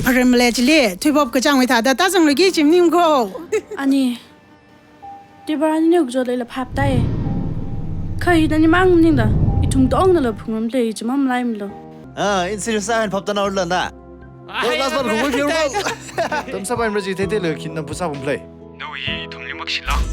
พรมเลจเล่ทุยบอบกระจังไว้ถาแต่ตาจังเลยกี่จิมนิ่มโคอันนี้ที่บ้านนี่ก็จะเลยละภาพได้เคยนั่นนี่มั่งนี่ล่ะอีทุ่งต้องนั่นละพุ่งมันเลยจะมั่มไล่มันเลยอินซิลิซ่าพับตันเอาเลยนะตัวลาสบันของพี่รู้ตั้มสบายมันจะเท่ๆเลยคิดน้ำพุซาบุ้มเลยโดยทุ่งลิมักชิลล์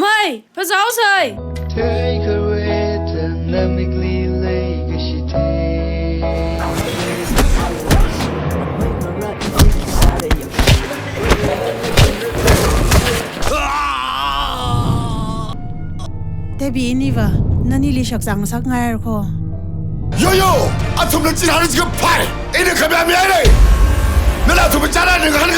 ไม่พระเจ้าใส่เธอให้เคยเวทนาไม่กลีเลยก็ชิเทแต่บีนี่วะนั่นนี่ลิชักสังสักไงหรอโยอาทุ่มเล่นจีนหาเรื่องกับพายไอ้เด็กขบวนเมียเลยนั่นแหละทุ่มจ้าหน้าหนึ่งหัน